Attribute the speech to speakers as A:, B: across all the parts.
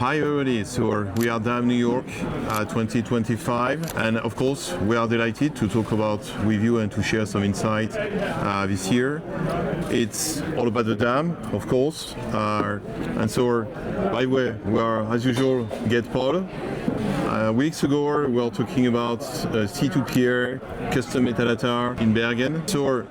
A: Hi everybody, so we are DAM New York 2025, and of course we are delighted to talk about with you and to share some insight this year. It's all about the DAM, of course, and so by the way, we are as usual Get Paul. Weeks ago we were talking about C2PA, custom metadata in Bergen. So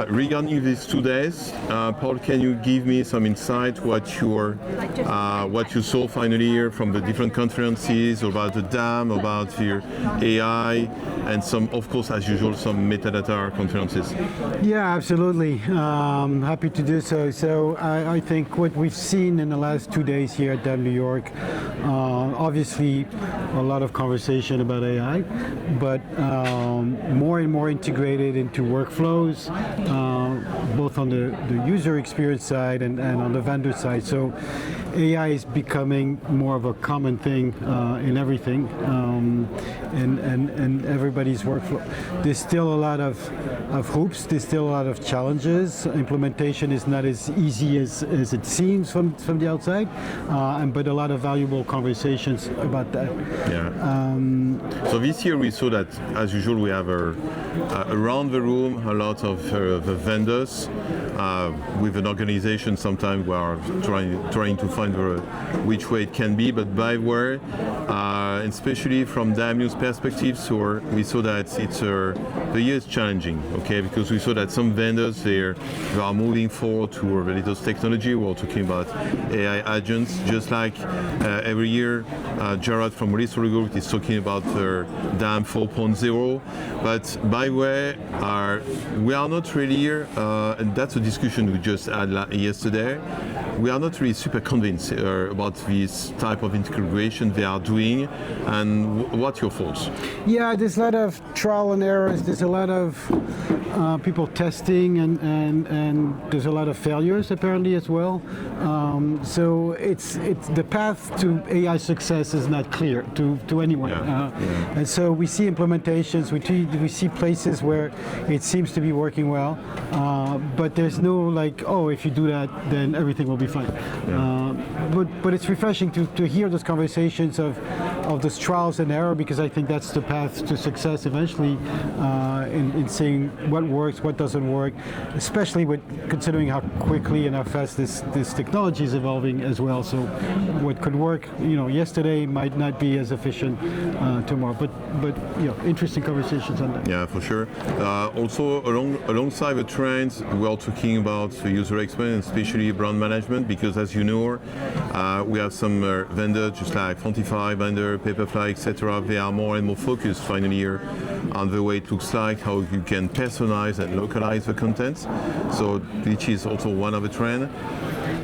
A: regarding these 2 days, Paul, can you give me some insight what you saw finally here from the different conferences about the DAM, about the AI, and some, of course, as usual, some metadata conferences?
B: Yeah, absolutely. Happy to do so. So I think what we've seen in the last 2 days here at DAM New York, obviously a lot of conversation about AI, but more and more integrated into workflows, both on the user experience side and on the vendor side. So AI is becoming more of a common thing in everything, and everybody's workflow. There's still a lot of hoops, there's still a lot of challenges. Implementation is not as easy as it seems from the outside, but a lot of valuable conversations about that.
A: Yeah. So this year we saw that, as usual, we have around the room a lot of the vendors. With an organization, sometimes we are trying to find which way it can be, but by the way, especially from DAM News perspective, so we saw that the year is challenging, okay, because we saw that some vendors they are moving forward to the latest technology. We're talking about AI agents, just like every year. Gerard from Resource Group is talking about DAM 4.0, but by the way, we are not really here, and that's a discussion we just had yesterday. We are not really super convinced about this type of integration they are doing, and what's your thoughts?
B: Yeah, there's a lot of trial and errors. There's a lot of people testing, and there's a lot of failures apparently as well. So it's the path to AI success is not clear to anyone. And so we see implementations, we see places where it seems to be working well, but there's no like, oh, if you do that, then everything will be fine. But it's refreshing to hear those conversations of those trials and error, because I think that's the path to success eventually, in seeing what works, what doesn't work, especially with considering how quickly and how fast this technology is evolving as well. So what could work, yesterday might not be as efficient tomorrow. But interesting conversations on that.
A: Yeah, for sure. Also, alongside the trends, we are talking about the user experience, especially brand management, because as you know, we have some vendors just like Frontify, Bynder, Papirfly, etc. They are more and more focused finally here on the way it looks like, how you can personalize and localize the content. So which is also one of the trends.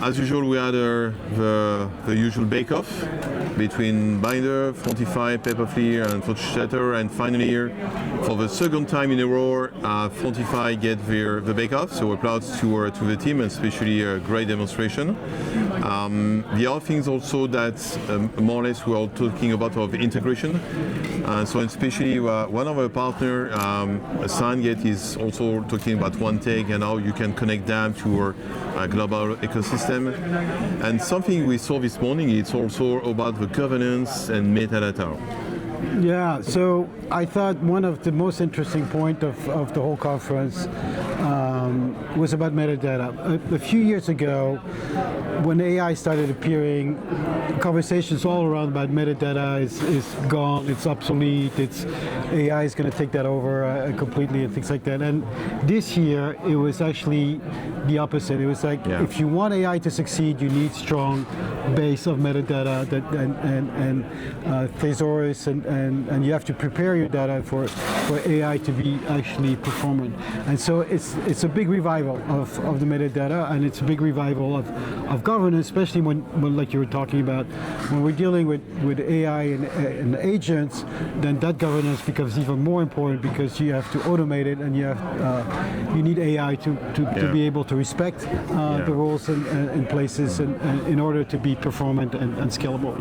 A: As usual, we had the usual bake-off between Bynder, Frontify, Papirfly, and Frontify, and finally here, for the second time in a row, Frontify get the bake-off. So applause to the team, and especially a great demonstration. The other things also that more or less we are talking about of integration. So especially one of our partners, SignGate, is also talking about one take and how you can connect them to our global ecosystem. And something we saw this morning, it's also about the governance and metadata.
B: Yeah, so I thought one of the most interesting point of the whole conference was about metadata. A few years ago, when AI started appearing, conversations all around about metadata is gone, it's obsolete, AI is going to take that over completely and things like that. And this year, it was actually the opposite. It was like, if you want AI to succeed, you need strong base of metadata and thesaurus, and you have to prepare your data for AI to be actually performant. And so it's a big revival of the metadata, and it's a big revival of governance, especially when like you were talking about, when we're dealing with AI and agents, then that governance becomes even more important, because you have to automate it, and you need AI to be able to respect the rules and places and in order to be performant and scalable.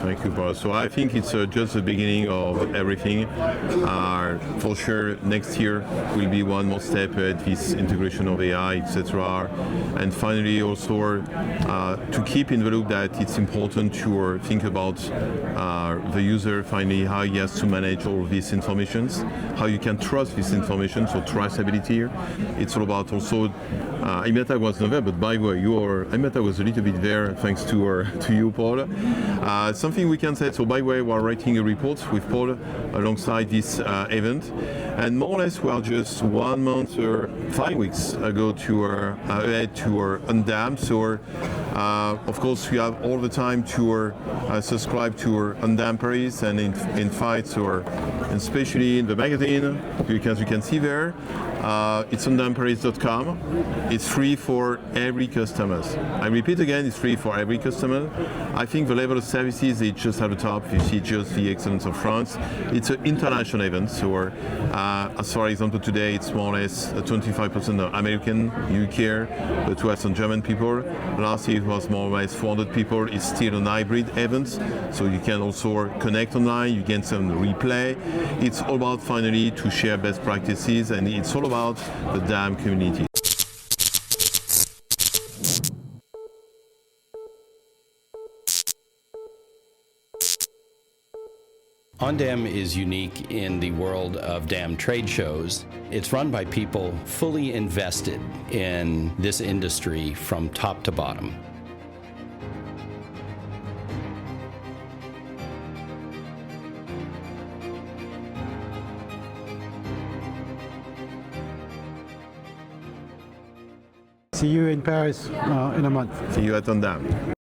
A: Thank you, Paul. So I think it's just the beginning of everything. For sure, next year will be one more step at this integration of of AI, etc. And finally, also to keep in the loop that it's important to think about the user, finally, how he has to manage all this information, how you can trust this information, so traceability. It's all about also, Imeta was not there, but by the way, Imeta was a little bit there, thanks to you, Paul. Something we can say, so by the way, we're writing a report with Paul alongside this event, and more or less we are just 1 month or 5 weeks ago ahead to Undam. So of course we have all the time to subscribe to Undam Paris, and in fact, and especially in the magazine, because you can see there, it's undamparis.com. It's free for every customer. I repeat again, it's free for every customer. I think the level of services is just at the top. You see just the excellence of France. It's an international event, so as for example today it's more or less 25% of American, UK, but we have some German people. Last year it was more or less 400 people. It's still an hybrid event, so you can also connect online, you get some replay. It's all about finally to share best practices, and it's all about the DAM community.
C: OnDam is unique in the world of DAM trade shows. It's run by people fully invested in this industry from top to bottom.
B: See you in Paris in a month.
A: See you at OnDam.